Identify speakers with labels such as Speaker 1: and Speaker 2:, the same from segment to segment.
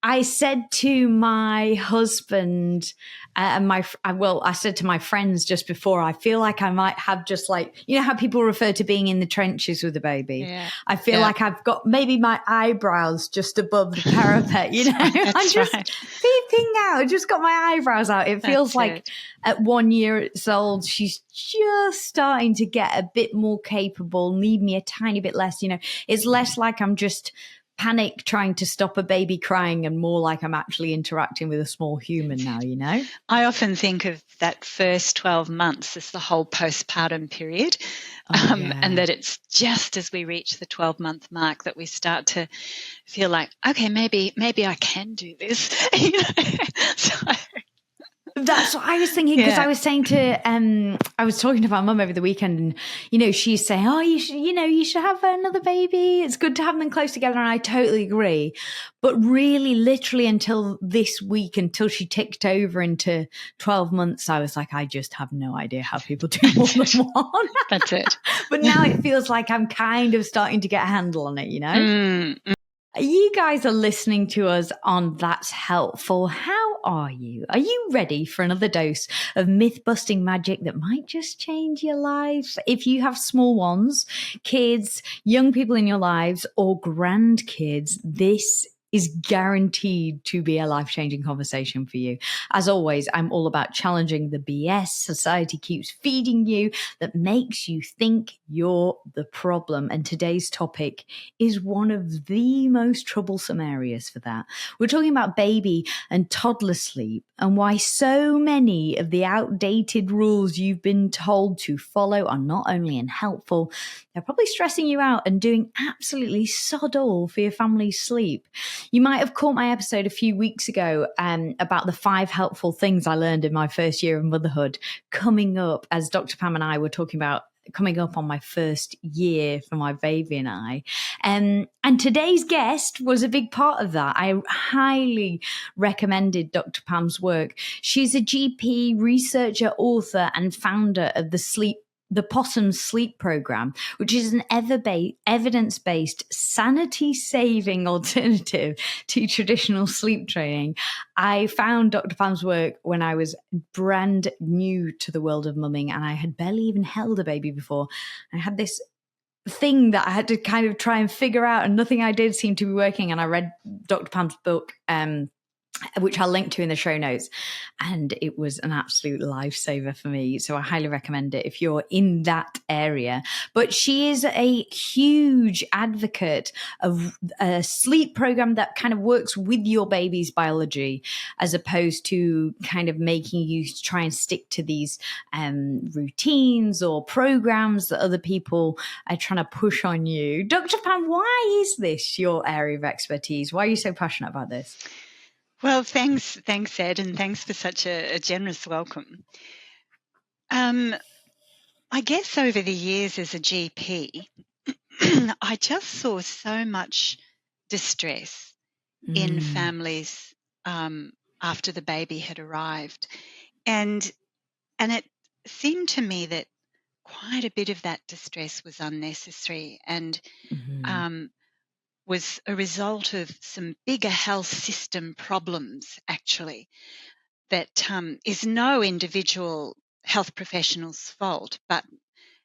Speaker 1: I said to my husband and I said to my friends just before, I feel like I might have just like, you know how people refer to being in the trenches with a baby?
Speaker 2: Yeah.
Speaker 1: I feel like I've got maybe my eyebrows just above the parapet, you know? I'm just peeping out, just got my eyebrows out. It feels like at 1 year old, she's just starting to get a bit more capable, need me a tiny bit less, you know? It's less like I'm just panic trying to stop a baby crying and more like I'm actually interacting with a small human now, you know?
Speaker 2: I often think of that first 12 months as the whole postpartum period, and that it's just as we reach the 12-month mark that we start to feel like, okay, maybe I can do this. You know?
Speaker 1: That's what I was thinking, because I was saying to, I was talking to my mum over the weekend, and, you know, she's saying, oh, you should have another baby. It's good to have them close together. And I totally agree. But really, literally until this week, until she ticked over into 12 months, I was like, I just have no idea how people do more than one.
Speaker 2: That's it.
Speaker 1: But now it feels like I'm kind of starting to get a handle on it, you know?
Speaker 2: Mm.
Speaker 1: You guys are listening to us on That's Helpful. How are you? Are you ready for another dose of myth-busting magic that might just change your life? If you have small ones, kids, young people in your lives, or grandkids, this is guaranteed to be a life-changing conversation for you. As always, I'm all about challenging the BS society keeps feeding you that makes you think you're the problem. And today's topic is one of the most troublesome areas for that. We're talking about baby and toddler sleep and why so many of the outdated rules you've been told to follow are not only unhelpful, they're probably stressing you out and doing absolutely sod all for your family's sleep. You might have caught my episode a few weeks ago about the 5 helpful things I learned in my first year of motherhood, coming up as Dr. Pam and I were talking about coming up on my first year for my baby and I. And today's guest was a big part of that. I highly recommended Dr. Pam's work. She's a GP, researcher, author, and founder of the Possums Sleep Program, which is an evidence-based, sanity-saving alternative to traditional sleep training. I found Dr. Pam's work when I was brand new to the world of mumming, and I had barely even held a baby before. I had this thing that I had to kind of try and figure out, and nothing I did seemed to be working. And I read Dr. Pam's book, which I'll link to in the show notes. And it was an absolute lifesaver for me. So I highly recommend it if you're in that area. But she is a huge advocate of a sleep program that kind of works with your baby's biology, as opposed to kind of making you try and stick to these routines or programs that other people are trying to push on you. Dr. Pam, why is this your area of expertise? Why are you so passionate about this?
Speaker 2: Well, thanks, Ed, and thanks for such a generous welcome. I guess over the years as a GP, I just saw so much distress in families after the baby had arrived, and it seemed to me that quite a bit of that distress was unnecessary and was a result of some bigger health system problems, actually, that is no individual health professional's fault, but,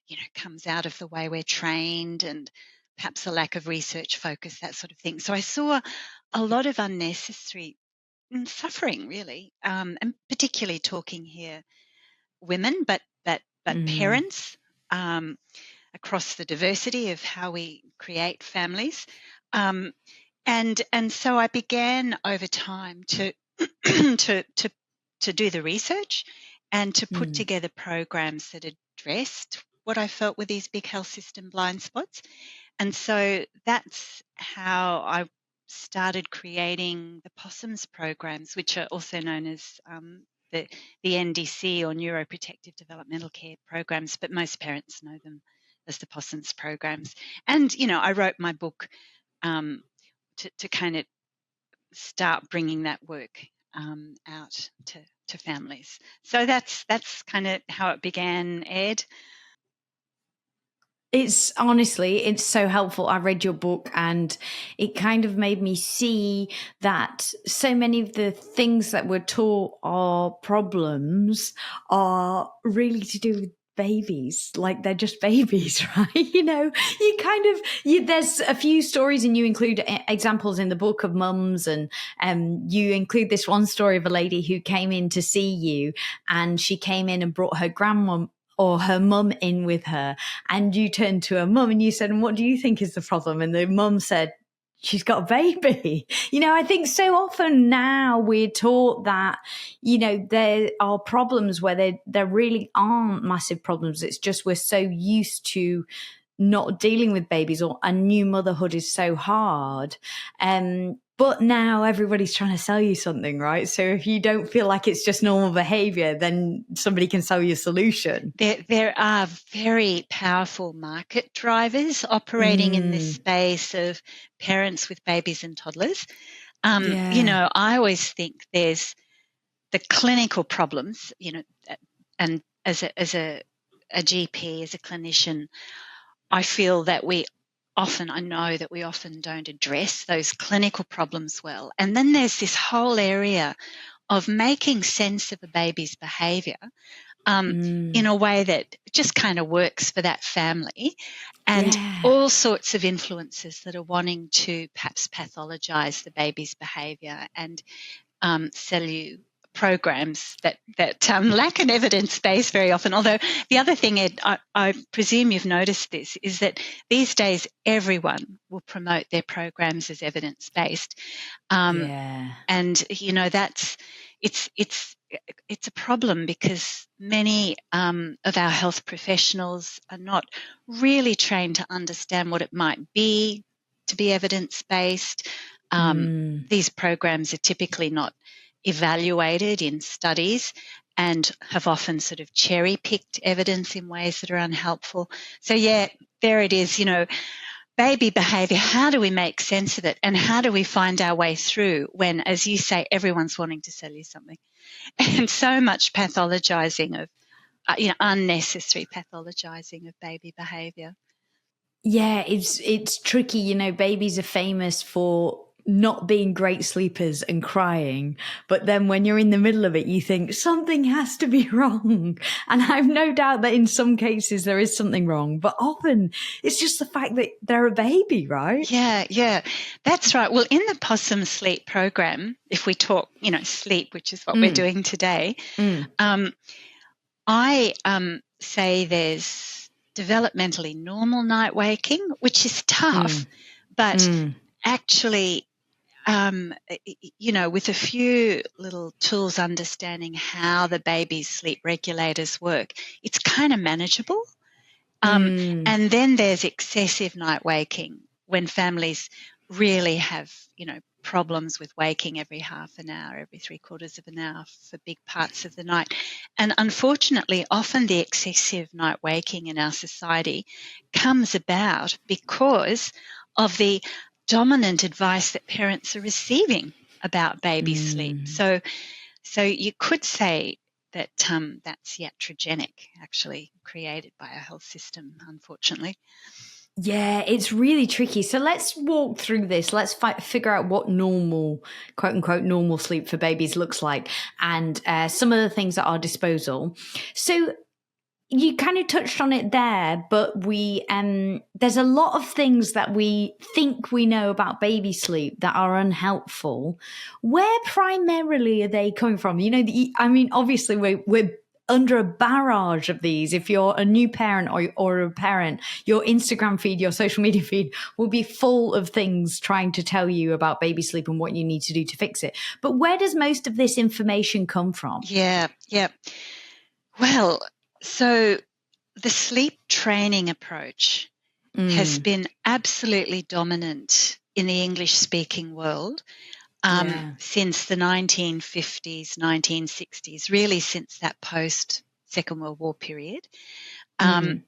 Speaker 2: you know, comes out of the way we're trained and perhaps a lack of research focus, that sort of thing. So I saw a lot of unnecessary suffering, really, and particularly talking here women, but parents, across the diversity of how we create families. And so I began over time to to do the research and to put together programs that addressed what I felt were these big health system blind spots. And so that's how I started creating the Possums programs, which are also known as the NDC, or neuroprotective developmental care programs, but most parents know them as the Possums programs. And, you know, I wrote my book to kind of start bringing that work out to families. So that's kind of how it began, Ed.
Speaker 1: It's honestly, it's so helpful. I read your book and it kind of made me see that so many of the things that we're taught are problems are really to do with babies. Like they're just babies, right? There's a few stories and you include examples in the book of mums and you include this one story of a lady who came in to see you and she came in and brought her grandma or her mum in with her. And you turned to her mum and you said, "And what do you think is the problem?" And the mum said, "She's got a baby." I think so often now we're taught that, there are problems where there really aren't massive problems. It's just we're so used to not dealing with babies, or a new motherhood is so hard. But now everybody's trying to sell you something, right? So if you don't feel like it's just normal behavior, then somebody can sell you a solution.
Speaker 2: There are very powerful market drivers operating in this space of parents with babies and toddlers.
Speaker 1: Yeah.
Speaker 2: I always think there's the clinical problems, and as a GP, as a clinician, I know that we often don't address those clinical problems well. And then there's this whole area of making sense of a baby's behavior in a way that just kind of works for that family, and
Speaker 1: Yeah.
Speaker 2: all sorts of influences that are wanting to perhaps pathologize the baby's behavior and sell you programs that lack an evidence base very often. Although the other thing, Ed, I presume you've noticed this, is that these days everyone will promote their programs as evidence based,
Speaker 1: Yeah.
Speaker 2: and that's it's a problem because many of our health professionals are not really trained to understand what it might be to be evidence based. These programs are typically not evaluated in studies and have often sort of cherry-picked evidence in ways that are unhelpful. So, yeah, there it is, baby behavior. How do we make sense of it? And how do we find our way through when, as you say, everyone's wanting to sell you something? And so much pathologizing of, unnecessary pathologizing of baby behavior.
Speaker 1: Yeah, it's tricky. Babies are famous for not being great sleepers and crying. But then when you're in the middle of it, you think something has to be wrong. And I've no doubt that in some cases there is something wrong. But often it's just the fact that they're a baby, right?
Speaker 2: Yeah, that's right. Well, in the Possums Sleep Program, if we talk, sleep, which is what we're doing today, I say there's developmentally normal night waking, which is tough, but actually, with a few little tools, understanding how the baby's sleep regulators work, it's kind of manageable. And then there's excessive night waking, when families really have, problems with waking every half an hour, every 3/4 of an hour for big parts of the night. And unfortunately, often the excessive night waking in our society comes about because of the dominant advice that parents are receiving about baby sleep. So you could say that that's iatrogenic, actually created by our health system, unfortunately.
Speaker 1: Yeah, it's really tricky. So let's walk through this. Let's figure out what normal, quote unquote, normal sleep for babies looks like, and some of the things at our disposal. So you kind of touched on it there, but there's a lot of things that we think we know about baby sleep that are unhelpful. Where primarily are they coming from? Obviously we're under a barrage of these. If you're a new parent or a parent, your Instagram feed, your social media feed will be full of things trying to tell you about baby sleep and what you need to do to fix it. But where does most of this information come from?
Speaker 2: Yeah. Well, so the sleep training approach has been absolutely dominant in the English-speaking world since the 1950s, 1960s, really since that post-Second World War period. And,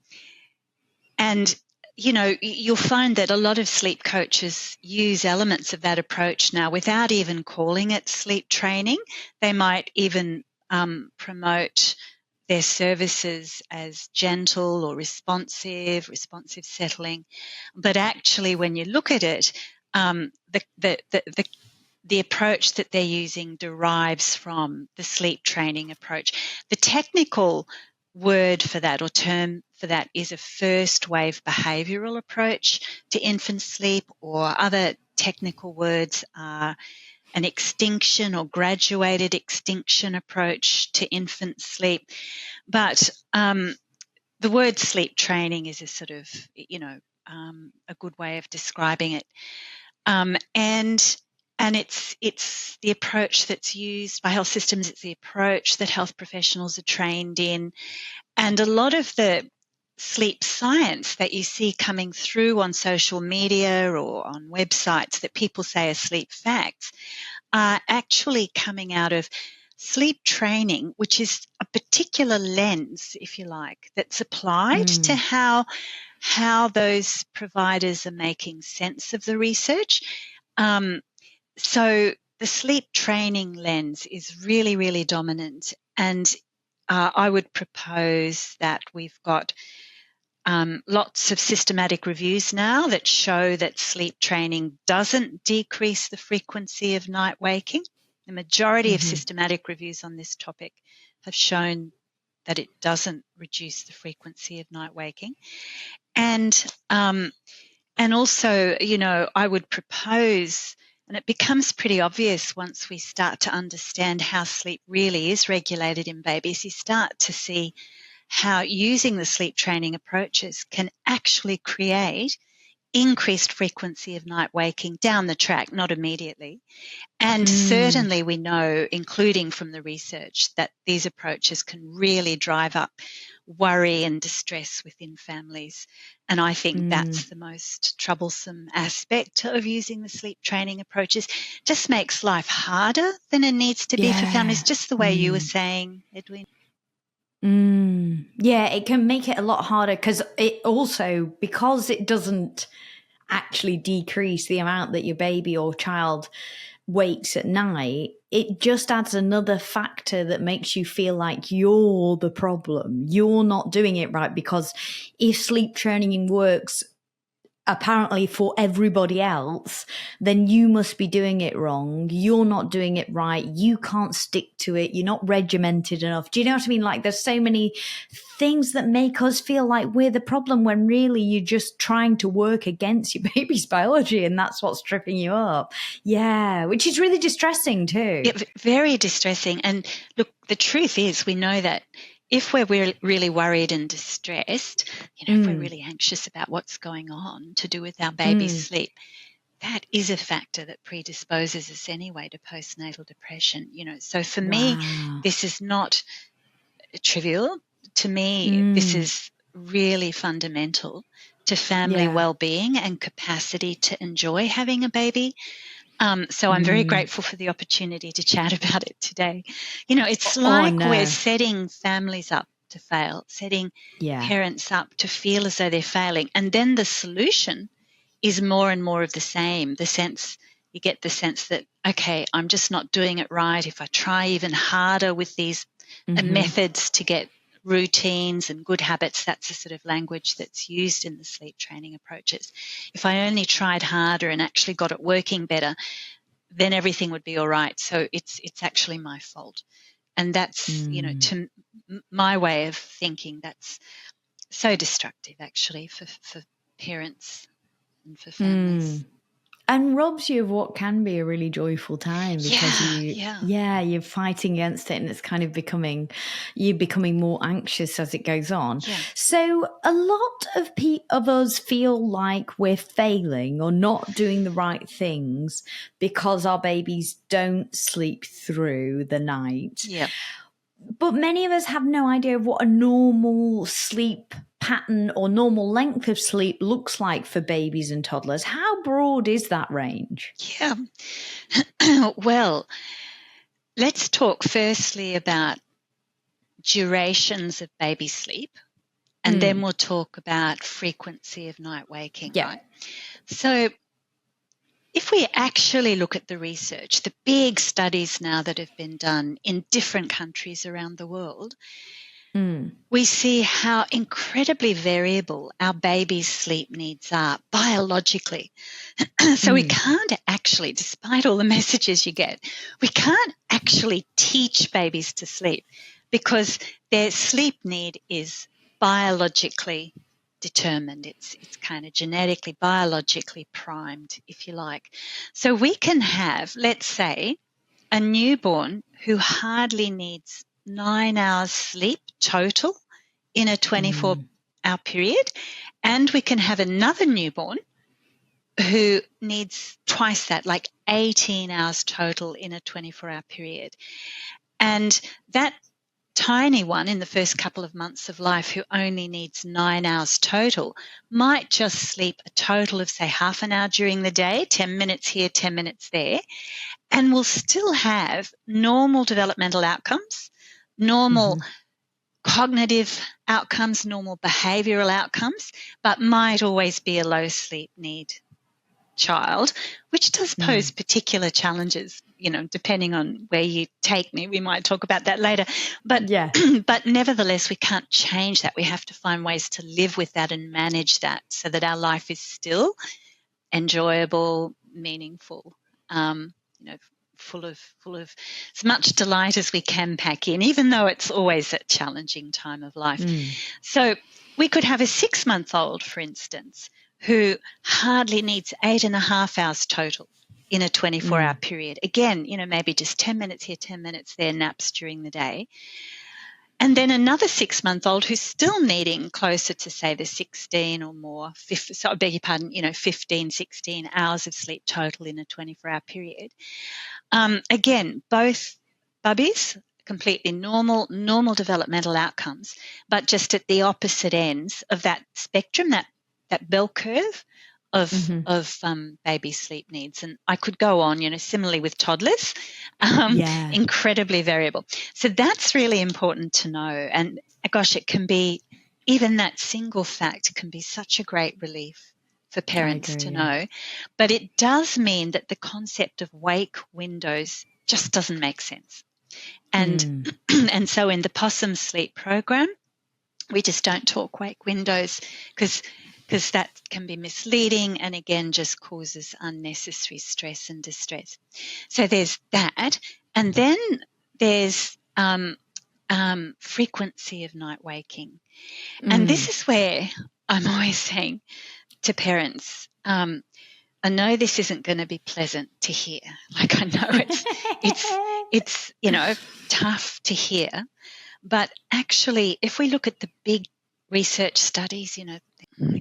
Speaker 2: you'll find that a lot of sleep coaches use elements of that approach now without even calling it sleep training. They might even promote their services as gentle or responsive settling. But actually, when you look at it, the approach that they're using derives from the sleep training approach. The technical word for that or term for that is a first wave behavioural approach to infant sleep, or other technical words are an extinction or graduated extinction approach to infant sleep. But the word sleep training is a sort of, a good way of describing it. And it's the approach that's used by health systems. It's the approach that health professionals are trained in. And a lot of the sleep science that you see coming through on social media or on websites that people say are sleep facts are actually coming out of sleep training, which is a particular lens, if you like, that's applied to how those providers are making sense of the research. So the sleep training lens is really, really dominant. And I would propose that we've got lots of systematic reviews now that show that sleep training doesn't decrease the frequency of night waking. The majority of systematic reviews on this topic have shown that it doesn't reduce the frequency of night waking. And also, I would propose, and it becomes pretty obvious once we start to understand how sleep really is regulated in babies, you start to see how using the sleep training approaches can actually create increased frequency of night waking down the track, not immediately. And certainly we know, including from the research, that these approaches can really drive up worry and distress within families. And I think that's the most troublesome aspect of using the sleep training approaches. Just makes life harder than it needs to be for families, just the way you were saying, Edwin.
Speaker 1: Yeah, it can make it a lot harder because it doesn't actually decrease the amount that your baby or child wakes at night, it just adds another factor that makes you feel like you're the problem. You're not doing it right, because if sleep training works apparently for everybody else, then you must be doing it wrong. You're not doing it right. You can't stick to it. You're not regimented enough. Do you know what I mean? Like, there's so many things that make us feel like we're the problem when really you're just trying to work against your baby's biology, and that's what's tripping you up. Yeah, which is really distressing too.
Speaker 2: Yeah, very distressing. And look, the truth is, we know that if we're really worried and distressed, if we're really anxious about what's going on to do with our baby's sleep, that is a factor that predisposes us anyway to postnatal depression. So for me, this is not trivial. To me, this is really fundamental to family well-being and capacity to enjoy having a baby. So I'm very grateful for the opportunity to chat about it today. It's like we're setting families up to fail, setting parents up to feel as though they're failing. And then the solution is more and more of the same. You get the sense that, okay, I'm just not doing it right. If I try even harder with these methods to get routines and good habits, that's the sort of language that's used in the sleep training approaches. If I only tried harder and actually got it working better, then everything would be all right. So it's actually my fault. And that's, to my way of thinking, that's so destructive actually for parents and for families.
Speaker 1: And robs you of what can be a really joyful time, because you're fighting against it, and it's kind of you're becoming more anxious as it goes on. Yeah. So a lot of us feel like we're failing or not doing the right things because our babies don't sleep through the night.
Speaker 2: Yeah.
Speaker 1: But many of us have no idea of what a normal sleep pattern or normal length of sleep looks like for babies and toddlers. How broad is that range?
Speaker 2: Yeah. Well, let's talk firstly about durations of baby sleep, and then we'll talk about frequency of night waking.
Speaker 1: Yeah.
Speaker 2: Right? So if we actually look at the research, the big studies now that have been done in different countries around the world, we see how incredibly variable our baby's sleep needs are biologically. So we can't actually, despite all the messages you get, we can't actually teach babies to sleep because their sleep need is biologically determined. It's kind of genetically, biologically primed, if you like. So we can have, let's say, a newborn who hardly needs 9 hours sleep total in a 24-hour period, and we can have another newborn who needs twice that, like 18 hours total in a 24-hour period. And that tiny one in the first couple of months of life who only needs 9 hours total might just sleep a total of, say, half an hour during the day, 10 minutes here, 10 minutes there, and will still have normal developmental outcomes, normal cognitive outcomes, normal behavioral outcomes, but might always be a low sleep need child, which does pose particular challenges, depending on where you take me. We might talk about that later. But but nevertheless, we can't change that. We have to find ways to live with that and manage that so that our life is still enjoyable, meaningful, full of as much delight as we can pack in, even though it's always a challenging time of life. So we could have a 6-month-old, for instance, who hardly needs 8.5 hours total in a 24-hour period. Again, maybe just 10 minutes here, 10 minutes there, naps during the day. And then another 6-month-old who's still needing closer to, say, the 16 or more, 15, 16 hours of sleep total in a 24-hour period. Again, both bubbies, completely normal developmental outcomes, but just at the opposite ends of that spectrum, that bell curve of baby sleep needs. And I could go on, similarly with toddlers, incredibly variable. So that's really important to know. And gosh, it can be, even that single fact can be such a great relief for parents to know. But it does mean that the concept of wake windows just doesn't make sense. And and so in the Possums Sleep Program, we just don't talk wake windows because that can be misleading and, again, just causes unnecessary stress and distress. So there's that. And then there's frequency of night waking. And this is where I'm always saying to parents, I know this isn't going to be pleasant to hear. Like, I know it's tough to hear. But actually, if we look at the big research studies,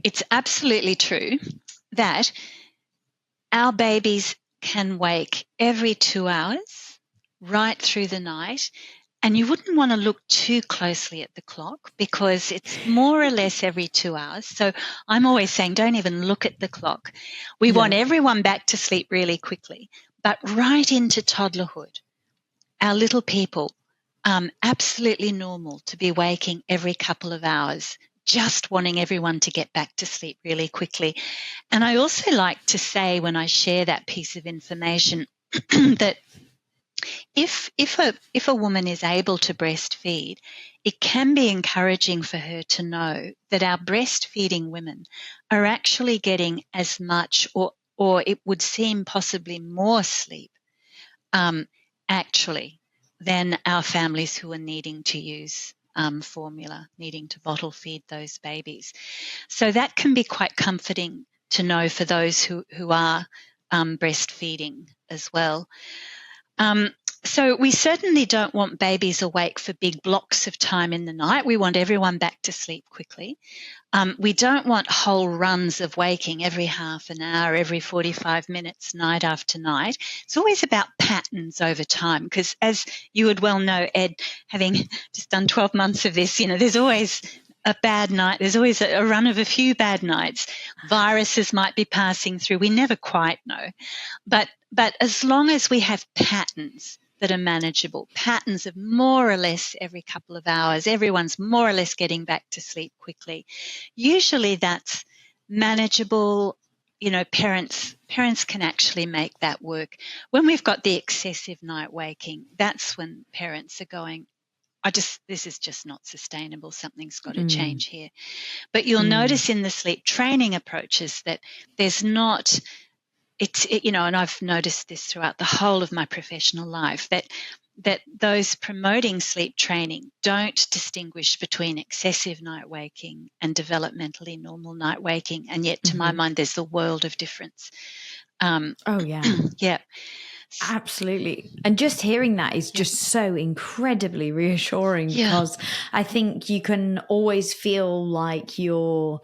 Speaker 2: it's absolutely true that our babies can wake every 2 hours right through the night. And you wouldn't want to look too closely at the clock because it's more or less every 2 hours. So I'm always saying don't even look at the clock. We want everyone back to sleep really quickly. But right into toddlerhood, our little people, absolutely normal to be waking every couple of hours, just wanting everyone to get back to sleep really quickly. And I also like to say when I share that piece of information that if a woman is able to breastfeed, it can be encouraging for her to know that our breastfeeding women are actually getting as much or it would seem possibly more sleep actually than our families who are needing to use formula, needing to bottle feed those babies. So that can be quite comforting to know for those who are breastfeeding as well. So we certainly don't want babies awake for big blocks of time in the night. We want everyone back to sleep quickly. We don't want whole runs of waking every half an hour, every 45 minutes, night after night. It's always about patterns over time because, as you would well know, Ed, having just done 12 months of this, there's always a bad night. There's always a run of a few bad nights. Viruses might be passing through. We never quite know. But as long as we have patterns that are manageable, patterns of more or less every couple of hours, everyone's more or less getting back to sleep quickly. Usually that's manageable. Parents can actually make that work. When we've got the excessive night waking, that's when parents are going, this is just not sustainable. Something's got to change here. But you'll notice in the sleep training approaches that there's not, and I've noticed this throughout the whole of my professional life, that those promoting sleep training don't distinguish between excessive night waking and developmentally normal night waking. And yet, to my mind, there's a world of difference.
Speaker 1: Oh, yeah.
Speaker 2: Yeah.
Speaker 1: Absolutely. And just hearing that is just so incredibly reassuring, because I think you can always feel like you're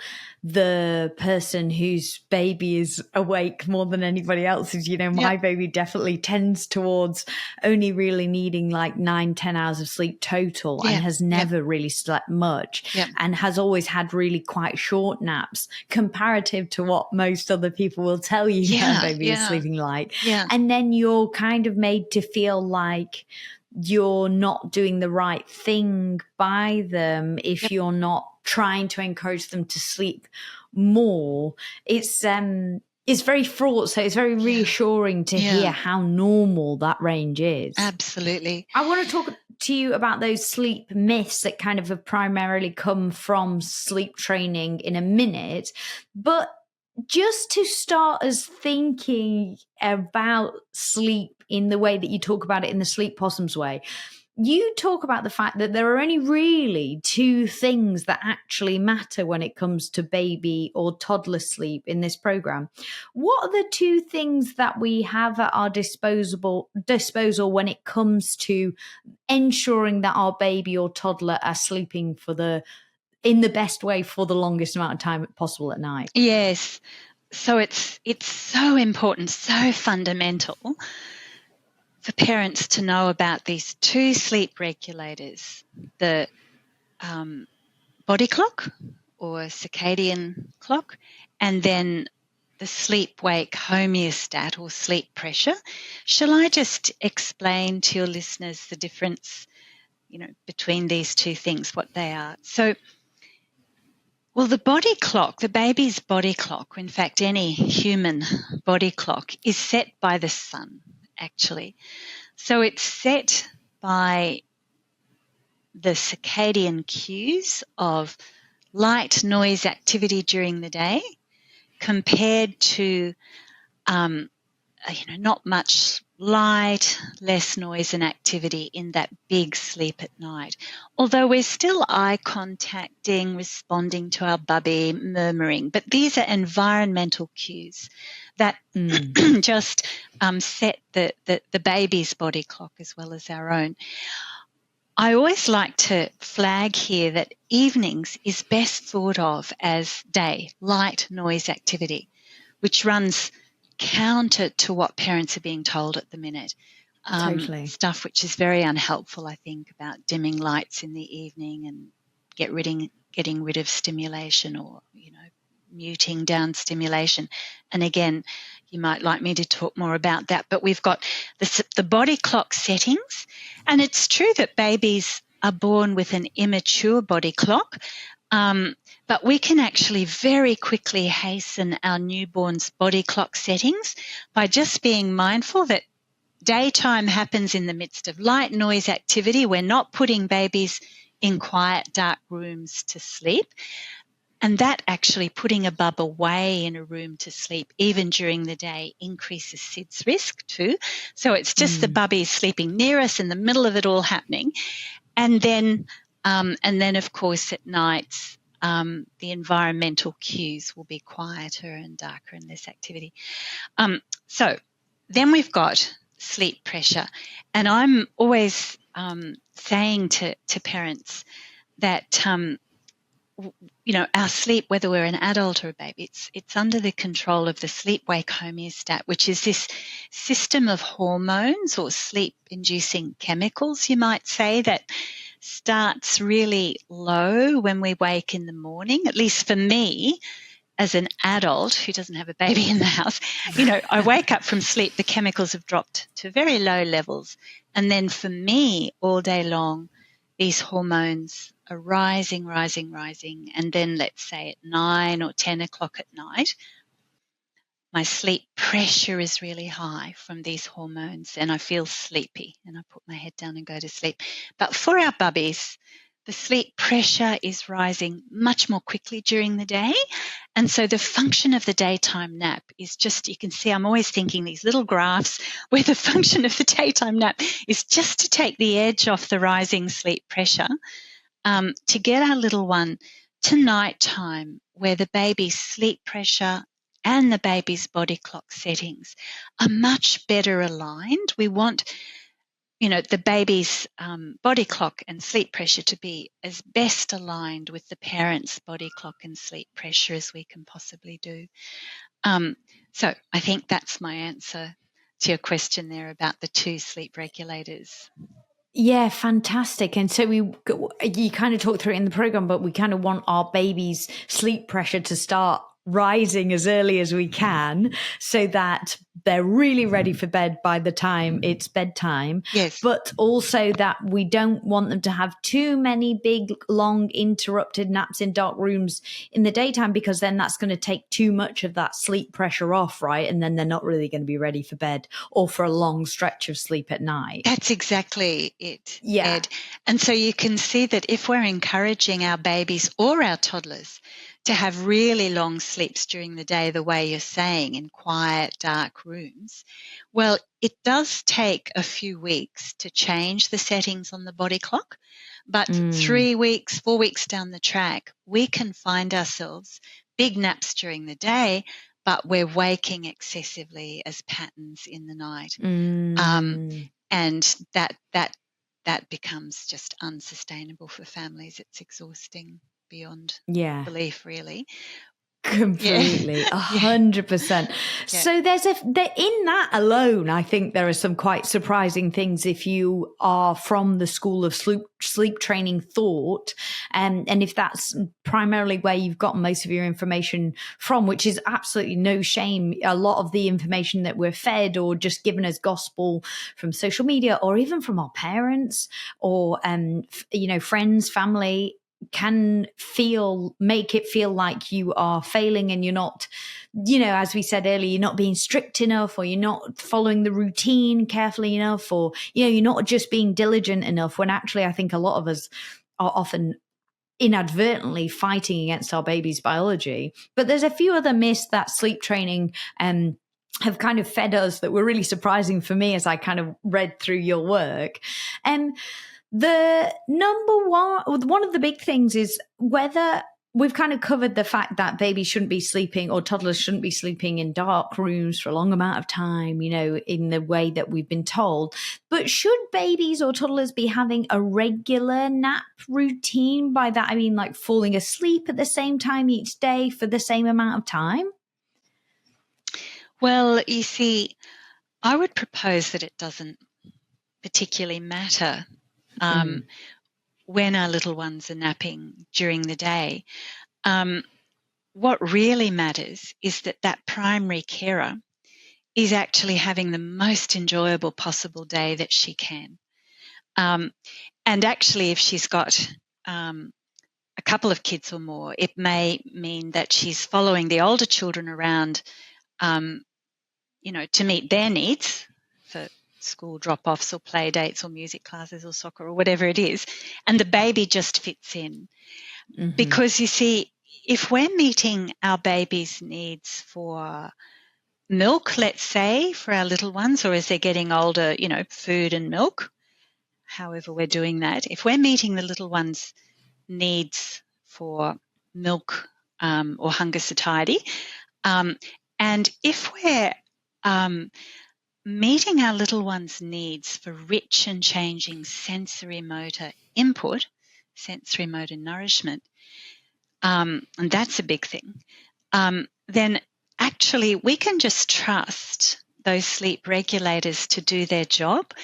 Speaker 1: the person whose baby is awake more than anybody else's. My baby definitely tends towards only really needing like 9-10 hours of sleep total, and has never really slept much, and has always had really quite short naps comparative to what most other people will tell you their baby is sleeping like. And then you're kind of made to feel like you're not doing the right thing by them if you're not trying to encourage them to sleep more. It's very fraught, so it's very reassuring to hear how normal that range is.
Speaker 2: Absolutely.
Speaker 1: I want to talk to you about those sleep myths that kind of have primarily come from sleep training in a minute, but just to start us thinking about sleep in the way that you talk about it in the Sleep Possums way, you talk about the fact that there are only really two things that actually matter when it comes to baby or toddler sleep in this program. What are the two things that we have at our disposal when it comes to ensuring that our baby or toddler are sleeping in the best way for the longest amount of time possible at night?
Speaker 2: Yes. So it's so important, so fundamental for parents to know about these two sleep regulators, the body clock or circadian clock, and then the sleep-wake homeostat or sleep pressure. Shall I just explain to your listeners the difference, between these two things, what they are? So, well, the body clock, the baby's body clock, in fact, any human body clock, is set by the sun, actually. So it's set by the circadian cues of light, noise, activity during the day compared to, not much light, less noise and activity in that big sleep at night. Although we're still eye contacting, responding to our bubby, murmuring, but these are environmental cues that just set the baby's body clock as well as our own. I always like to flag here that evenings is best thought of as day, light, noise, activity, which runs counter to what parents are being told at the minute.
Speaker 1: Totally.
Speaker 2: Stuff which is very unhelpful, I think, about dimming lights in the evening and getting rid of stimulation or, muting down stimulation. And again, you might like me to talk more about that, but we've got the body clock settings, and it's true that babies are born with an immature body clock, but we can actually very quickly hasten our newborn's body clock settings by just being mindful that daytime happens in the midst of light, noise, activity. We're not putting babies in quiet, dark rooms to sleep. And that actually putting a bub away in a room to sleep, even during the day, increases SIDS risk too. So it's just the bubbies sleeping near us in the middle of it all happening. And then, of course, at nights, the environmental cues will be quieter and darker and less activity. So then we've got sleep pressure. And I'm always saying to parents that our sleep, whether we're an adult or a baby, it's under the control of the sleep-wake homeostat, which is this system of hormones or sleep-inducing chemicals, you might say, that starts really low when we wake in the morning. At least for me, as an adult who doesn't have a baby in the house, I wake up from sleep, the chemicals have dropped to very low levels. And then for me, all day long, these hormones are rising. And then let's say at 9 or 10 o'clock at night, my sleep pressure is really high from these hormones and I feel sleepy and I put my head down and go to sleep. But for our bubbies, the sleep pressure is rising much more quickly during the day. And so the function of the daytime nap is just, you can see I'm always thinking these little graphs where the function of the daytime nap is just to take the edge off the rising sleep pressure, to get our little one to nighttime where the baby's sleep pressure and the baby's body clock settings are much better aligned. We want, the baby's body clock and sleep pressure to be as best aligned with the parent's body clock and sleep pressure as we can possibly do. So I think that's my answer to your question there about the 2 sleep regulators.
Speaker 1: Yeah, fantastic. And so you kind of talked through it in the program, but we kind of want our baby's sleep pressure to start rising as early as we can so that they're really ready for bed by the time it's bedtime.
Speaker 2: Yes.
Speaker 1: But also that we don't want them to have too many big, long, interrupted naps in dark rooms in the daytime, because then that's going to take too much of that sleep pressure off, right? And then they're not really going to be ready for bed or for a long stretch of sleep at night.
Speaker 2: That's exactly it,
Speaker 1: Yeah.
Speaker 2: Ed. And so you can see that if we're encouraging our babies or our toddlers to have really long sleeps during the day, the way you're saying, in quiet, dark rooms, well, it does take a few weeks to change the settings on the body clock. But 3 weeks, 4 weeks down the track, we can find ourselves big naps during the day, but we're waking excessively as patterns in the night. And that becomes just unsustainable for families. It's exhausting beyond belief, really.
Speaker 1: Completely, 100%. So in that alone, I think there are some quite surprising things if you are from the school of sleep training thought, and if that's primarily where you've gotten most of your information from, which is absolutely no shame. A lot of the information that we're fed or just given as gospel from social media or even from our parents or friends, family, can make it feel like you are failing and you're not, as we said earlier, you're not being strict enough, or you're not following the routine carefully enough, or, you're not just being diligent enough, when actually I think a lot of us are often inadvertently fighting against our baby's biology. But there's a few other myths that sleep training have kind of fed us that were really surprising for me as I kind of read through your work. The one of the big things is whether we've kind of covered the fact that babies shouldn't be sleeping, or toddlers shouldn't be sleeping in dark rooms for a long amount of time, in the way that we've been told. But should babies or toddlers be having a regular nap routine? By that, I mean like falling asleep at the same time each day for the same amount of time?
Speaker 2: Well, you see, I would propose that it doesn't particularly matter when our little ones are napping during the day. What really matters is that primary carer is actually having the most enjoyable possible day that she can. And actually, if she's got a couple of kids or more, it may mean that she's following the older children around, to meet their needs for school drop-offs or play dates or music classes or soccer or whatever it is, and the baby just fits in. Because you see, if we're meeting our baby's needs for milk, let's say, for our little ones, or as they're getting older, food and milk, however we're doing that, if we're meeting the little ones' needs for milk or hunger satiety, and if we're meeting our little ones' needs for rich and changing sensory motor input, sensory motor nourishment, and that's a big thing, then actually we can just trust those sleep regulators to do their job.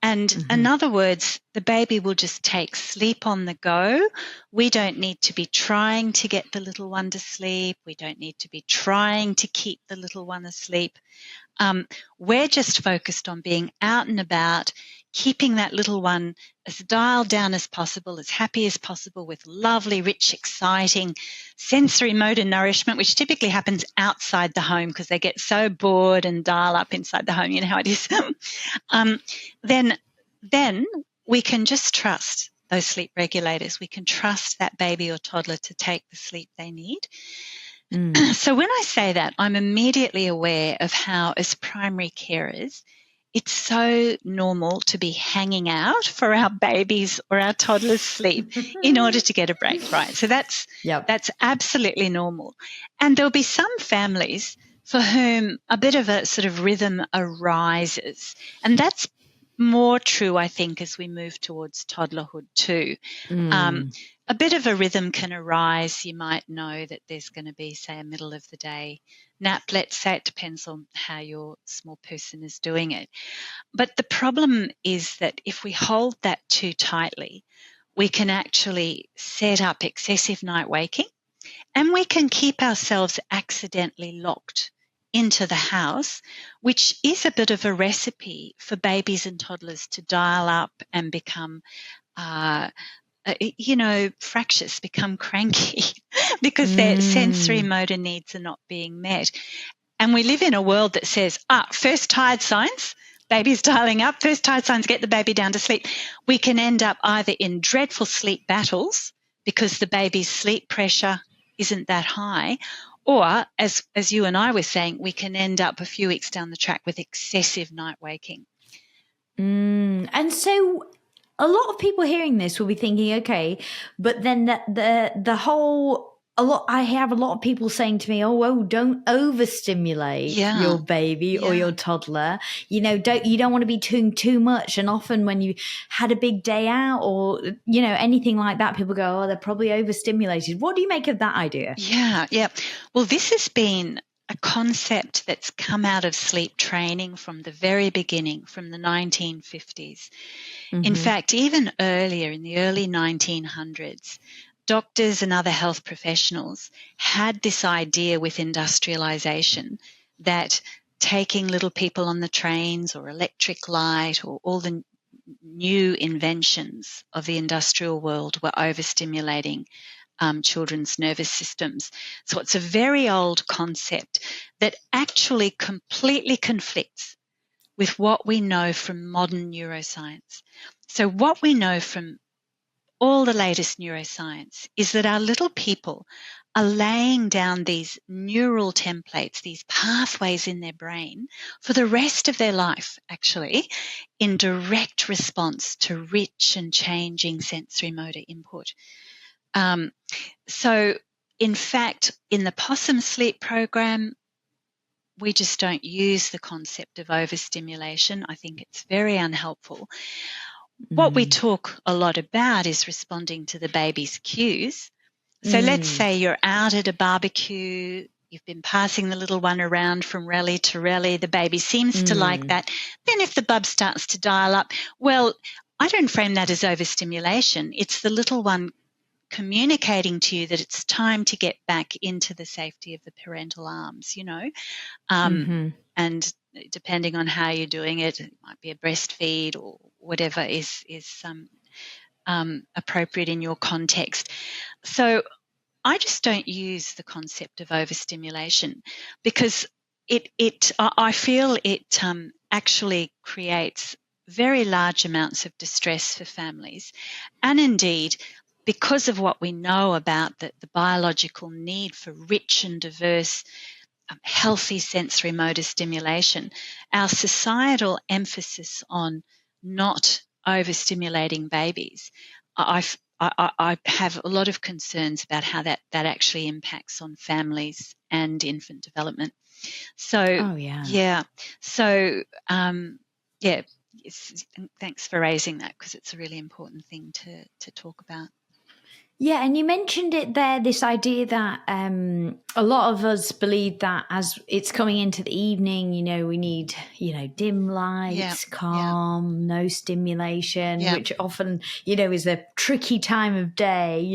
Speaker 2: And in other words, the baby will just take sleep on the go. We don't need to be trying to get the little one to sleep. We don't need to be trying to keep the little one asleep. We're just focused on being out and about, keeping that little one as dialed down as possible, as happy as possible, with lovely, rich, exciting sensory motor nourishment, which typically happens outside the home because they get so bored and dial up inside the home. You know how it is. Then we can just trust those sleep regulators. We can trust that baby or toddler to take the sleep they need. So when I say that, I'm immediately aware of how, as primary carers, it's so normal to be hanging out for our babies or our toddlers' sleep in order to get a break, right? So that's absolutely normal. And there'll be some families for whom a bit of a sort of rhythm arises. And that's more true, I think, as we move towards toddlerhood too. A bit of a rhythm can arise. You might know that there's going to be, say, a middle of the day nap, let's say. It depends on how your small person is doing it. But the problem is that if we hold that too tightly, we can actually set up excessive night waking, and we can keep ourselves accidentally locked into the house, which is a bit of a recipe for babies and toddlers to dial up and become fractious, become cranky because their sensory motor needs are not being met. And we live in a world that says, first tired signs, baby's dialing up, first tired signs, get the baby down to sleep. We can end up either in dreadful sleep battles because the baby's sleep pressure isn't that high, or as you and I were saying, we can end up a few weeks down the track with excessive night waking.
Speaker 1: And so a lot of people hearing this will be thinking, okay, but then I have a lot of people saying to me, don't overstimulate your baby or your toddler. You don't want to be doing too much. And often when you had a big day out or, anything like that, people go, they're probably overstimulated. What do you make of that idea?
Speaker 2: Yeah. Well, this has been a concept that's come out of sleep training from the very beginning, from the 1950s. In fact, even earlier, in the early 1900s, doctors and other health professionals had this idea with industrialization that taking little people on the trains or electric light or all the new inventions of the industrial world were overstimulating children's nervous systems. So it's a very old concept that actually completely conflicts with what we know from modern neuroscience. So what we know from all the latest neuroscience is that our little people are laying down these neural templates, these pathways in their brain for the rest of their life, actually, in direct response to rich and changing sensory motor input. So, in fact, in the Possums Sleep Program, we just don't use the concept of overstimulation. I think it's very unhelpful. What we talk a lot about is responding to the baby's cues. So let's say you're out at a barbecue, you've been passing the little one around from rally to rally, the baby seems to like that. Then if the bub starts to dial up, well, I don't frame that as overstimulation. It's the little one communicating to you that it's time to get back into the safety of the parental arms, and depending on how you're doing it, it might be a breastfeed or whatever is appropriate in your context. So I just don't use the concept of overstimulation because I feel it actually creates very large amounts of distress for families, and indeed, because of what we know about the biological need for rich and diverse, healthy sensory motor stimulation, our societal emphasis on not overstimulating babies, I have a lot of concerns about how that actually impacts on families and infant development. So, thanks for raising that because it's a really important thing to talk about.
Speaker 1: Yeah, and you mentioned it there, this idea that a lot of us believe that as it's coming into the evening, we need, dim
Speaker 2: Yeah,
Speaker 1: lights,
Speaker 2: yeah,
Speaker 1: calm, no stimulation,
Speaker 2: yeah,
Speaker 1: which often, is a tricky time of day.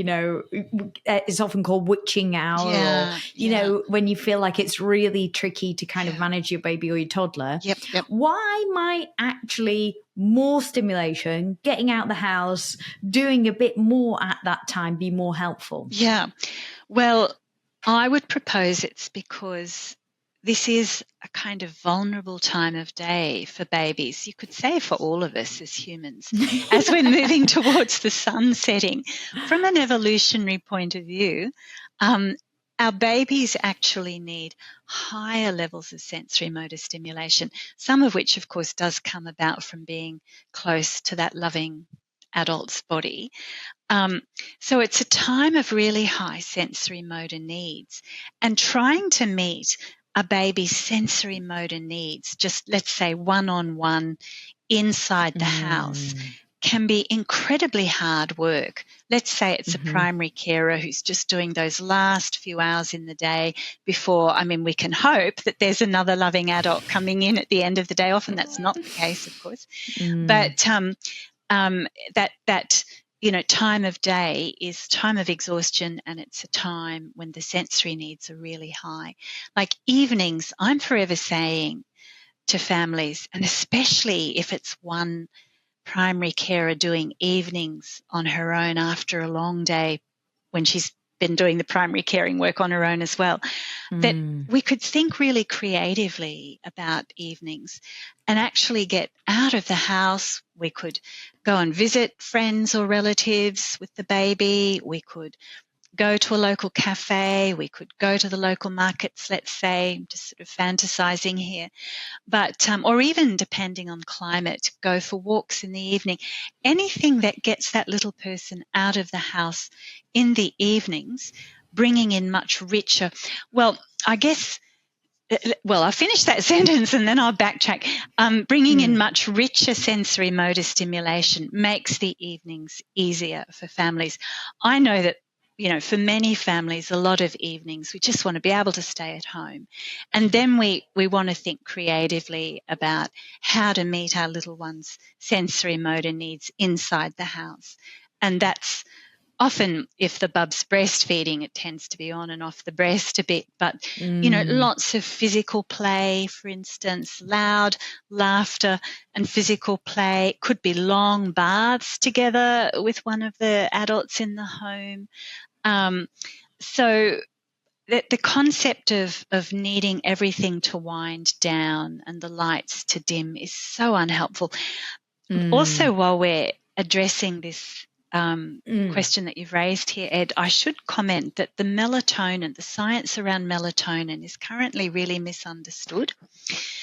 Speaker 1: It's often called witching hour, or,
Speaker 2: yeah, yeah,
Speaker 1: when you feel like it's really tricky to kind of
Speaker 2: yeah.
Speaker 1: manage your baby or your toddler.
Speaker 2: Yep, yep.
Speaker 1: Why might actually more stimulation, getting out the house, doing a bit more at that time be more helpful?
Speaker 2: Yeah. Well, I would propose it's because this is a kind of vulnerable time of day for babies. You could say for all of us as humans, as we're moving towards the sun setting. From an evolutionary point of view, um, our babies actually need higher levels of sensory motor stimulation, some of which, of course, does come about from being close to that loving adult's body. Um, so it's a time of really high sensory motor needs, and trying to meet a baby's sensory motor needs, just let's say one on one inside the house,
Speaker 1: Mm.
Speaker 2: can be incredibly hard work. Let's say it's a
Speaker 1: Hmm.
Speaker 2: primary carer who's just doing those last few hours in the day before, we can hope that there's another loving adult coming in at the end of the day. Often that's not the case, of course.
Speaker 1: Mm.
Speaker 2: But that time of day is time of exhaustion, and it's a time when the sensory needs are really high. Like evenings, I'm forever saying to families, and especially if it's one primary carer doing evenings on her own after a long day when she's been doing the primary caring work on her own as well, that
Speaker 1: Mm.
Speaker 2: we could think really creatively about evenings and actually get out of the house. We could go and visit friends or relatives with the baby. We could go to a local cafe. We could go to the local markets, let's say, just sort of fantasizing here. But, or even depending on climate, go for walks in the evening. Anything that gets that little person out of the house in the evenings, bringing in much richer. Well, I guess I'll finish that sentence and then I'll backtrack. Bringing in
Speaker 1: Mm.
Speaker 2: much richer sensory motor stimulation makes the evenings easier for families. I know that, for many families, a lot of evenings, we just want to be able to stay at home. And then we want to think creatively about how to meet our little ones' sensory motor needs inside the house. And that's often, if the bub's breastfeeding, it tends to be on and off the breast a bit. But,
Speaker 1: Mm.
Speaker 2: lots of physical play, for instance, loud laughter and physical play. It could be long baths together with one of the adults in the home. So the concept of needing everything to wind down and the lights to dim is so unhelpful. Also,
Speaker 1: Mm.
Speaker 2: while we're addressing this
Speaker 1: Mm.
Speaker 2: question that you've raised here, Ed, I should comment that the science around melatonin is currently really misunderstood.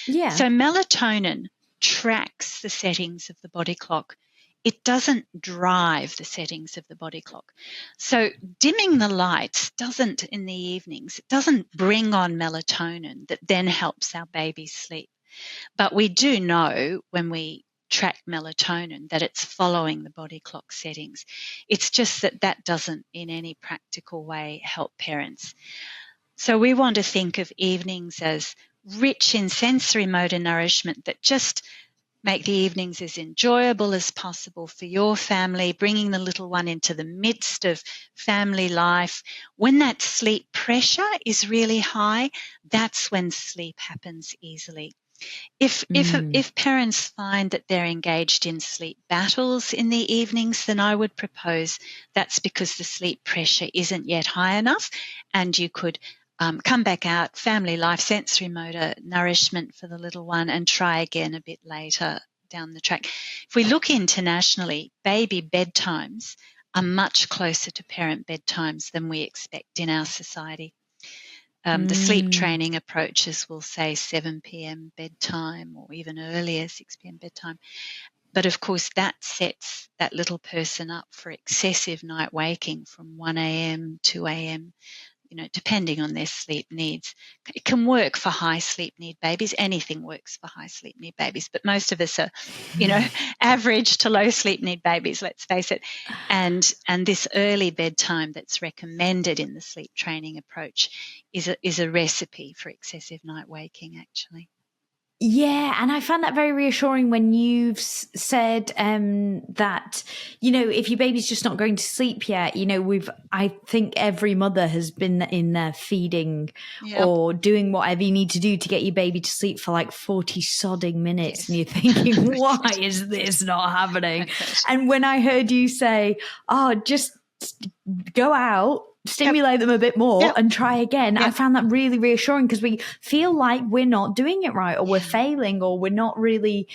Speaker 1: Yeah.
Speaker 2: So melatonin tracks the settings of the body clock. It doesn't drive the settings of the body clock. So dimming the lights doesn't, in the evenings, it doesn't bring on melatonin that then helps our babies sleep. But we do know when we track melatonin that it's following the body clock settings. It's just that doesn't in any practical way help parents. So we want to think of evenings as rich in sensory motor nourishment that just make the evenings as enjoyable as possible for your family, bringing the little one into the midst of family life. When that sleep pressure is really high, that's when sleep happens easily. If if
Speaker 1: Mm.
Speaker 2: if parents find that they're engaged in sleep battles in the evenings, then I would propose that's because the sleep pressure isn't yet high enough, and you could come back out, family life, sensory motor nourishment for the little one, and try again a bit later down the track. If we look internationally, baby bedtimes are much closer to parent bedtimes than we expect in our society. The sleep
Speaker 1: Mm.
Speaker 2: training approaches will say 7 p.m. bedtime or even earlier, 6 p.m. bedtime. But of course, that sets that little person up for excessive night waking from 1 a.m., 2 a.m., depending on their sleep needs. It can work for high sleep need babies. Anything works for high sleep need babies, but most of us are, average to low sleep need babies, let's face it. And this early bedtime that's recommended in the sleep training approach is a recipe for excessive night waking, actually.
Speaker 1: Yeah, and I found that very reassuring when you've said that, if your baby's just not going to sleep yet, I think every mother has been in there feeding or doing whatever you need to do to get your baby to sleep for like 40 sodding minutes. Yes. And you're thinking, why is this not happening? And when I heard you say, just go out, stimulate them a bit more and try again. I found that really reassuring because we feel like we're not doing it right or we're failing or we're not really,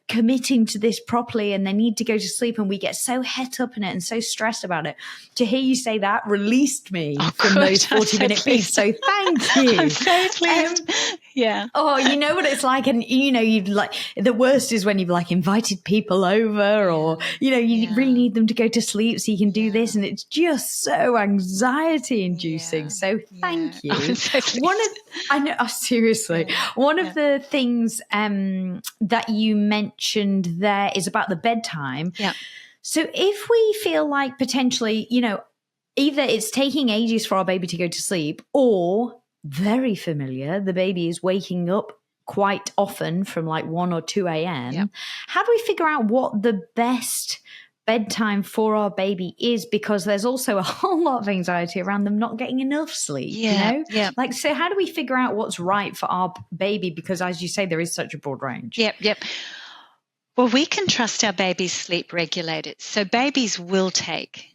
Speaker 1: committing to this properly and they need to go to sleep and we get so het up in it and so stressed about it. To hear you say that released me from those 40-minute feeds. So thank you.
Speaker 2: I'm so pleased.
Speaker 1: Oh, you know what it's like. And, you'd like, the worst is when you've like invited people over or, you really need them to go to sleep so you can do this. And it's just so anxiety inducing. Yeah. So thank you.
Speaker 2: I'm so pleased.
Speaker 1: One of the things that you mentioned there is about the bedtime.
Speaker 2: Yeah.
Speaker 1: So if we feel like potentially, either it's taking ages for our baby to go to sleep or very familiar, the baby is waking up quite often from like 1 or 2 a.m. How do we figure out what the best bedtime for our baby is? Because there's also a whole lot of anxiety around them not getting enough sleep, Like, so how do we figure out what's right for our baby? Because as you say, there is such a broad range.
Speaker 2: Yep. Well, we can trust our baby's sleep regulators. So babies will take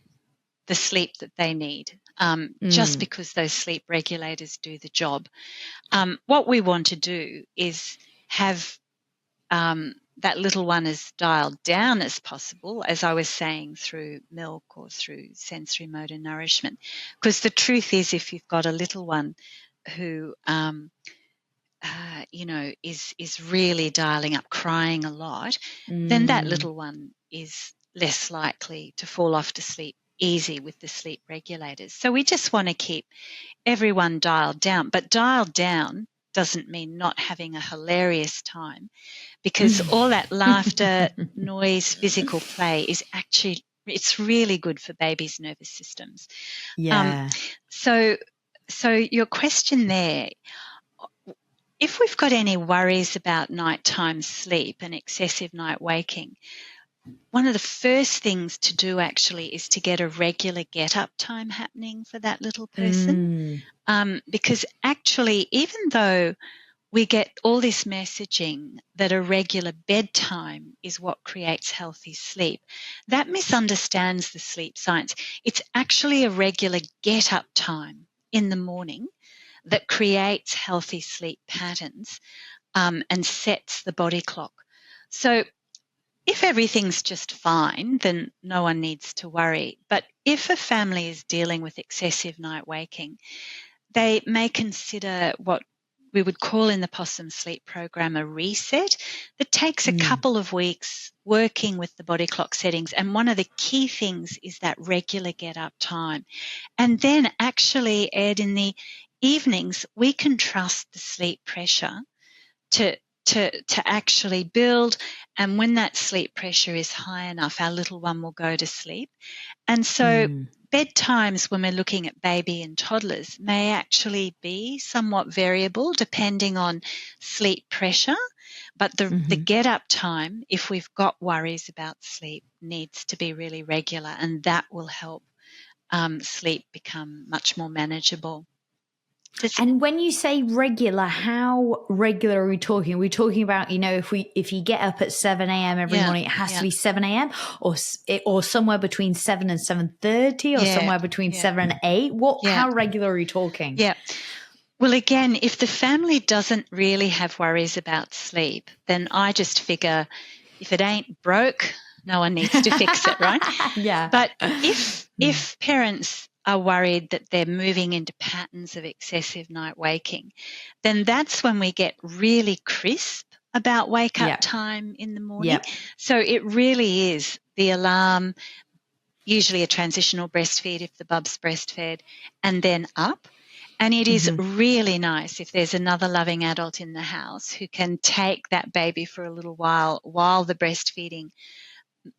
Speaker 2: the sleep that they need just because those sleep regulators do the job. What we want to do is have that little one as dialed down as possible, as I was saying, through milk or through sensory motor nourishment. Because the truth is, if you've got a little one who, is really dialing up, crying a lot, then that little one is less likely to fall off to sleep easy with the sleep regulators. So we just want to keep everyone dialed down. But dialed down doesn't mean not having a hilarious time, because all that laughter, noise, physical play is actually, it's really good for babies' nervous systems.
Speaker 1: Yeah.
Speaker 2: So your question there, if we've got any worries about nighttime sleep and excessive night waking, one of the first things to do actually is to get a regular get-up time happening for that little person. Because actually, even though we get all this messaging that a regular bedtime is what creates healthy sleep, that misunderstands the sleep science. It's actually a regular get-up time in the morning that creates healthy sleep patterns and sets the body clock. So if everything's just fine, then no one needs to worry. But if a family is dealing with excessive night waking, they may consider what we would call in the Possums Sleep Program a reset that takes a couple of weeks working with the body clock settings. And one of the key things is that regular get-up time. And then actually, Ed, in the evenings, we can trust the sleep pressure to actually build, and when that sleep pressure is high enough, our little one will go to sleep. And so bedtimes when we're looking at baby and toddlers may actually be somewhat variable depending on sleep pressure, but the get-up time, if we've got worries about sleep, needs to be really regular, and that will help sleep become much more manageable.
Speaker 1: And when you say regular, how regular are we talking? Are we talking about, if you get up at 7 a.m. every morning, it has to be 7 a.m. or somewhere between 7 and 7:30 or somewhere between 7 and 8? How regular are we talking?
Speaker 2: Yeah. Well, again, if the family doesn't really have worries about sleep, then I just figure if it ain't broke, no one needs to fix it, right?
Speaker 1: Yeah.
Speaker 2: But if parents are worried that they're moving into patterns of excessive night waking, then that's when we get really crisp about wake-up time in the morning. So it really is the alarm usually a transitional breastfeed if the bub's breastfed, and then up. And it is really nice if there's another loving adult in the house who can take that baby for a little while the breastfeeding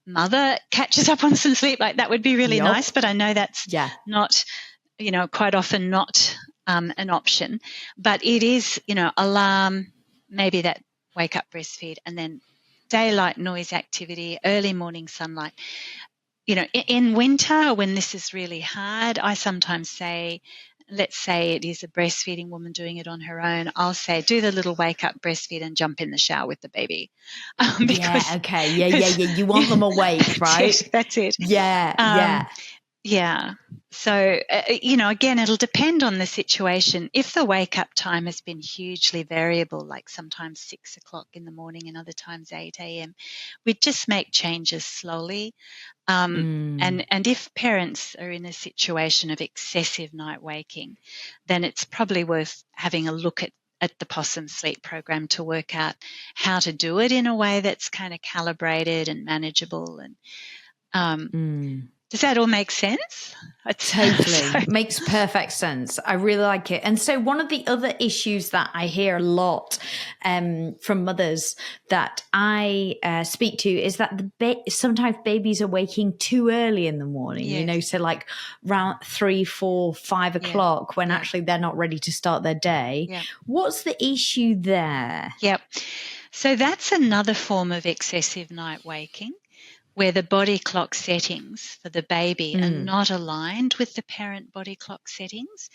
Speaker 2: mother catches up on some sleep. Like, that would be really nice, but I know that's not, quite often not an option. But it is, alarm, maybe that wake up breastfeed, and then daylight noise activity, early morning sunlight. In winter when this is really hard, I sometimes say, let's say it is a breastfeeding woman doing it on her own, I'll say, do the little wake up breastfeed and jump in the shower with the baby.
Speaker 1: You want them awake, right?
Speaker 2: That's it. Yeah. So, again, it'll depend on the situation. If the wake up time has been hugely variable, like sometimes 6 o'clock in the morning and other times 8 a.m., we just make changes slowly. And if parents are in a situation of excessive night waking, then it's probably worth having a look at the Possums Sleep Program to work out how to do it in a way that's kind of calibrated and manageable. And does that all make sense?
Speaker 1: Totally. Makes perfect sense. I really like it. And so one of the other issues that I hear a lot from mothers that I speak to is that sometimes babies are waking too early in the morning, so like around 3, 4, 5 o'clock when actually they're not ready to start their day. Yeah. What's the issue there?
Speaker 2: Yep. So that's another form of excessive night waking, where the body clock settings for the baby are not aligned with the parent body clock settings.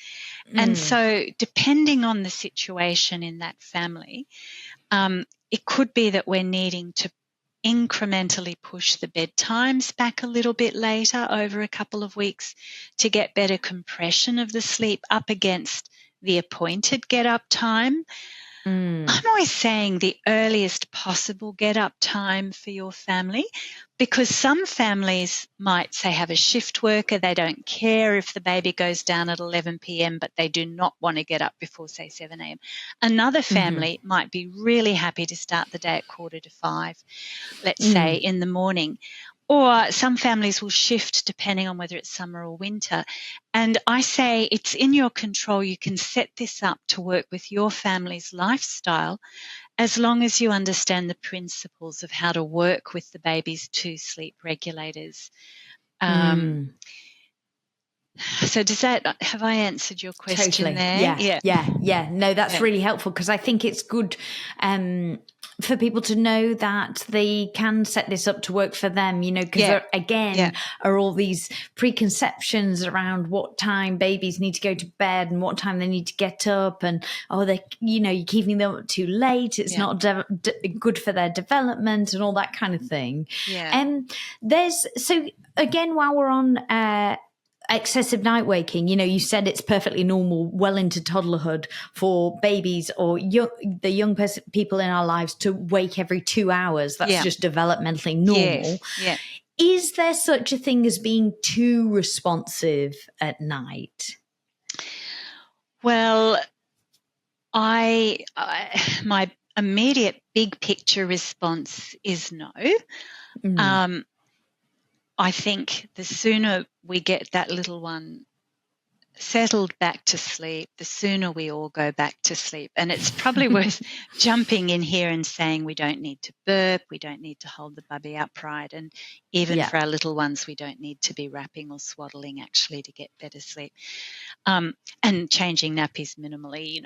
Speaker 2: And so depending on the situation in that family, it could be that we're needing to incrementally push the bedtimes back a little bit later over a couple of weeks to get better compression of the sleep up against the appointed get-up time. I'm always saying the earliest possible get-up time for your family, because some families might, say, have a shift worker. They don't care if the baby goes down at 11 p.m., but they do not want to get up before, say, 7 a.m. Another family might be really happy to start the day at 4:45, let's say, in the morning. Or some families will shift depending on whether it's summer or winter. And I say it's in your control. You can set this up to work with your family's lifestyle as long as you understand the principles of how to work with the baby's 2 sleep regulators. So have I answered your question there?
Speaker 1: Yeah. No, that's really helpful, because I think it's good for people to know that they can set this up to work for them, because there are all these preconceptions around what time babies need to go to bed and what time they need to get up, and you're keeping them up too late. It's not good for their development and all that kind of thing. So again, while we're on excessive night waking, you said it's perfectly normal well into toddlerhood for babies or the young people in our lives to wake every 2 hours. That's just developmentally normal.
Speaker 2: Yes.
Speaker 1: Is there such a thing as being too responsive at night?
Speaker 2: Well, my immediate big picture response is no. I think the sooner we get that little one settled back to sleep, the sooner we all go back to sleep. And it's probably worth jumping in here and saying we don't need to burp, we don't need to hold the bubby upright, and even for our little ones, we don't need to be wrapping or swaddling actually to get better sleep. And changing nappies minimally,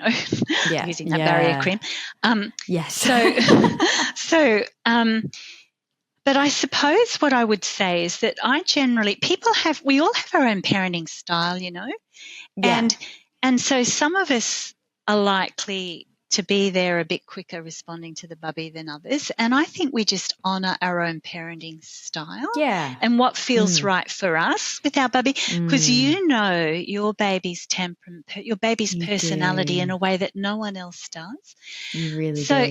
Speaker 2: using that barrier cream. But I suppose what I would say is that we all have our own parenting style, and so some of us are likely to be there a bit quicker responding to the bubby than others. And I think we just honour our own parenting style and what feels right for us with our bubby, because your baby's temperament, your baby's personality in a way that no one else does.
Speaker 1: You really do.
Speaker 2: So,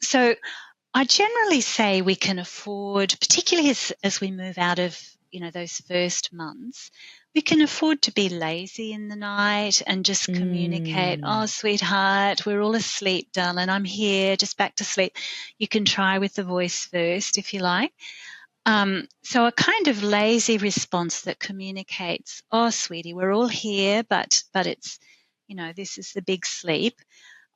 Speaker 2: So I generally say we can afford, particularly as we move out of, those first months, we can afford to be lazy in the night and just communicate, oh, sweetheart, we're all asleep, darling, I'm here, just back to sleep. You can try with the voice first if you like. So a kind of lazy response that communicates, oh, sweetie, we're all here, but it's, this is the big sleep.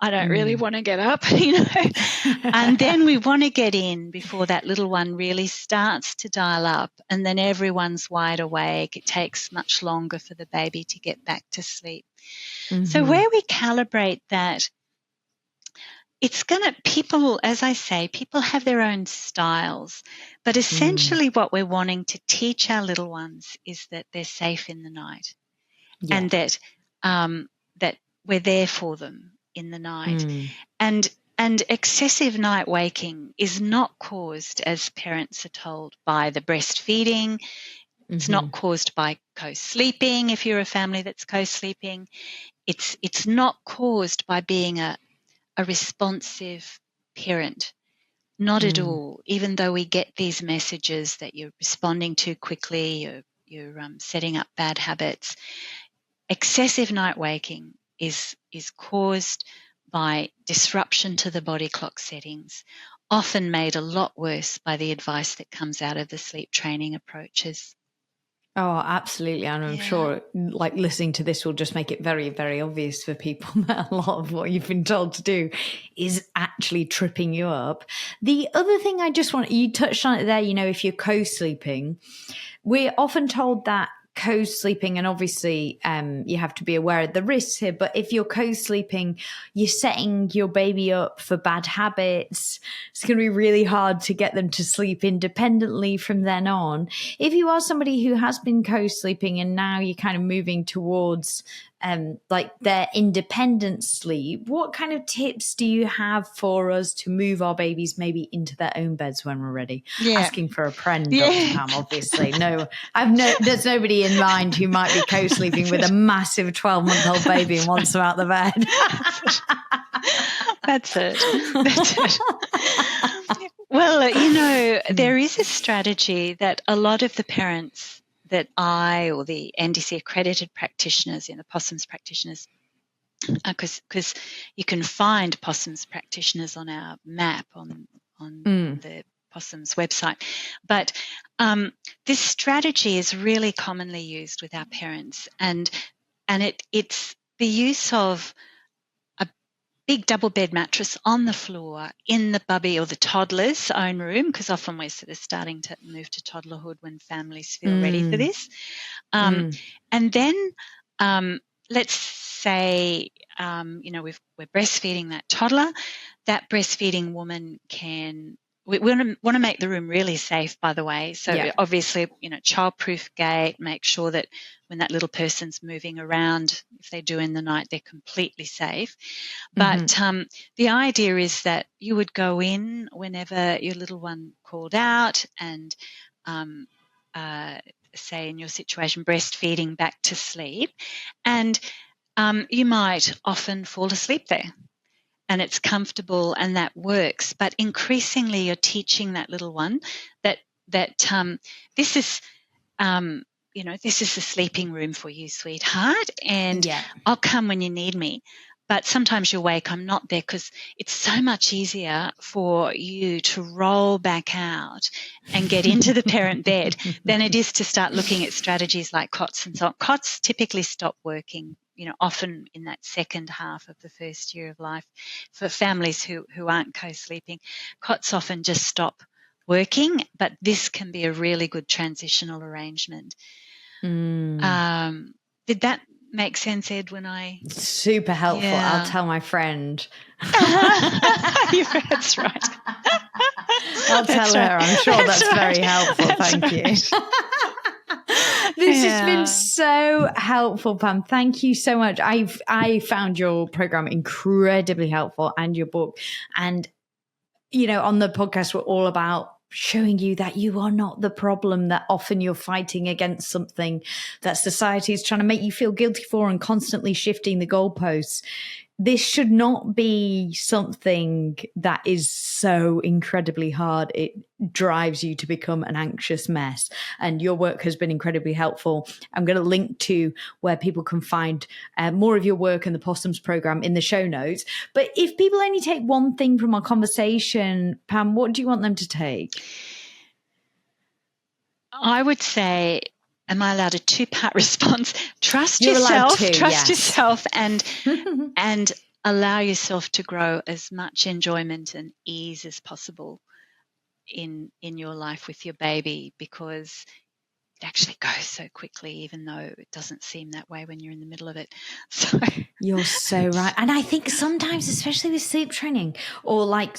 Speaker 2: I don't really want to get up, and then we want to get in before that little one really starts to dial up, and then everyone's wide awake. It takes much longer for the baby to get back to sleep. So where we calibrate that, people, as I say, people have their own styles, but essentially what we're wanting to teach our little ones is that they're safe in the night, and that we're there for them in the night. And excessive night waking is not caused, as parents are told, by the breastfeeding. It's not caused by co-sleeping if you're a family that's co-sleeping. It's not caused by being a responsive parent. Not at all, even though we get these messages that you're responding too quickly, you're setting up bad habits. Excessive night waking is caused by disruption to the body clock settings, often made a lot worse by the advice that comes out of the sleep training approaches.
Speaker 1: Oh, absolutely. And I'm sure like listening to this will just make it very, very obvious for people that a lot of what you've been told to do is actually tripping you up. The other thing you touched on it there, if you're co-sleeping, we're often told that co-sleeping, and obviously you have to be aware of the risks here, but if you're co-sleeping, you're setting your baby up for bad habits. It's going to be really hard to get them to sleep independently from then on. If you are somebody who has been co-sleeping and now you're kind of moving towards like their independent sleep, what kind of tips do you have for us to move our babies maybe into their own beds when we're ready? Asking for a friend, Dr. Pam, obviously. No, there's nobody in mind who might be co-sleeping with a massive 12-month-old baby and wants them out the bed.
Speaker 2: That's it. Well, there is a strategy that a lot of the parents that I or the NDC accredited practitioners, the Possums practitioners, because you can find Possums practitioners on our map on the Possums website. But this strategy is really commonly used with our parents, and it's the use of big double bed mattress on the floor in the bubby or the toddler's own room, because often we're sort of starting to move to toddlerhood when families feel ready for this. And then let's say, we're breastfeeding that toddler. That breastfeeding woman we want to make the room really safe, by the way. So obviously, childproof gate, make sure that when that little person's moving around, if they do in the night, they're completely safe. But the idea is that you would go in whenever your little one called out and say in your situation, breastfeeding back to sleep. And you might often fall asleep there. And it's comfortable and that works. But increasingly you're teaching that little one that this is this is the sleeping room for you, sweetheart, and I'll come when you need me. But sometimes you're awake, I'm not there, because it's so much easier for you to roll back out and get into the parent bed than it is to start looking at strategies like cots and so on. Cots typically stop working, often in that second half of the first year of life. For families who aren't co-sleeping, cots often just stop working, but this can be a really good transitional arrangement. Did that make sense, Ed, when I...
Speaker 1: Super helpful. I'll tell my friend.
Speaker 2: That's right.
Speaker 1: I'll tell her. I'm sure that's very helpful. Thank you. This has been so helpful, Pam. Thank you so much. I found your program incredibly helpful, and your book. And, on the podcast, we're all about showing you that you are not the problem, that often you're fighting against something that society is trying to make you feel guilty for and constantly shifting the goalposts. This should not be something that is so incredibly hard. It drives you to become an anxious mess. And your work has been incredibly helpful. I'm going to link to where people can find more of your work and the Possums program in the show notes. But if people only take one thing from our conversation, Pam, what do you want them to take?
Speaker 2: I would say, am I allowed a two-part response? Trust
Speaker 1: You're allowed
Speaker 2: yourself,
Speaker 1: to,
Speaker 2: trust
Speaker 1: yes.
Speaker 2: yourself, and allow yourself to grow as much enjoyment and ease as possible in your life with your baby, because it actually goes so quickly, even though it doesn't seem that way when you're in the middle of it. So
Speaker 1: You're so right. And I think sometimes, especially with sleep training, or like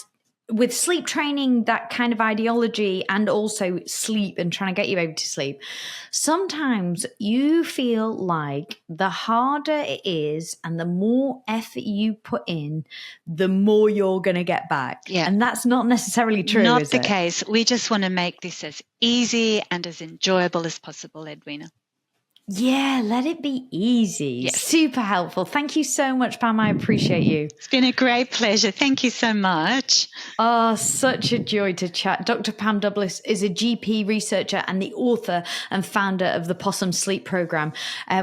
Speaker 1: with sleep training, that kind of ideology, and also sleep and trying to get your baby to sleep, sometimes you feel like the harder it is and the more effort you put in, the more you're going to get back.
Speaker 2: Yeah.
Speaker 1: And that's not necessarily true,
Speaker 2: not
Speaker 1: is
Speaker 2: the
Speaker 1: it?
Speaker 2: case. We just want to make this as easy and as enjoyable as possible, Edwina.
Speaker 1: Yeah, let it be easy.
Speaker 2: Yes.
Speaker 1: Super helpful. Thank you so much, Pam. I appreciate you.
Speaker 2: It's been a great pleasure. Thank you so much.
Speaker 1: Oh, such a joy to chat. Dr. Pam Douglas is a GP researcher and the author and founder of the Possums Sleep Program,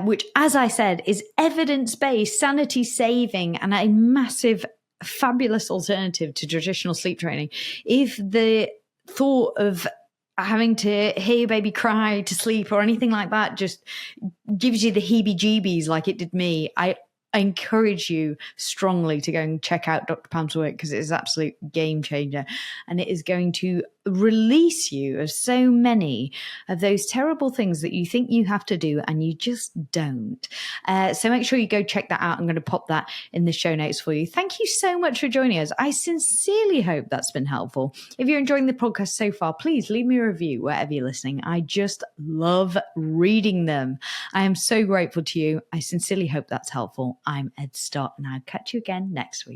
Speaker 1: which, as I said, is evidence-based, sanity-saving, and a massive, fabulous alternative to traditional sleep training. If the thought of having to hear your baby cry to sleep or anything like that just gives you the heebie-jeebies like it did me, I encourage you strongly to go and check out Dr. Pam's work, because it is an absolute game changer, and it is going to release you of so many of those terrible things that you think you have to do and you just don't. So make sure you go check that out. I'm going to pop that in the show notes for you. Thank you so much for joining us. I sincerely hope that's been helpful. If you're enjoying the podcast so far, please leave me a review wherever you're listening. I just love reading them. I am so grateful to you. I sincerely hope that's helpful. I'm Ed Stott, and I'll catch you again next week.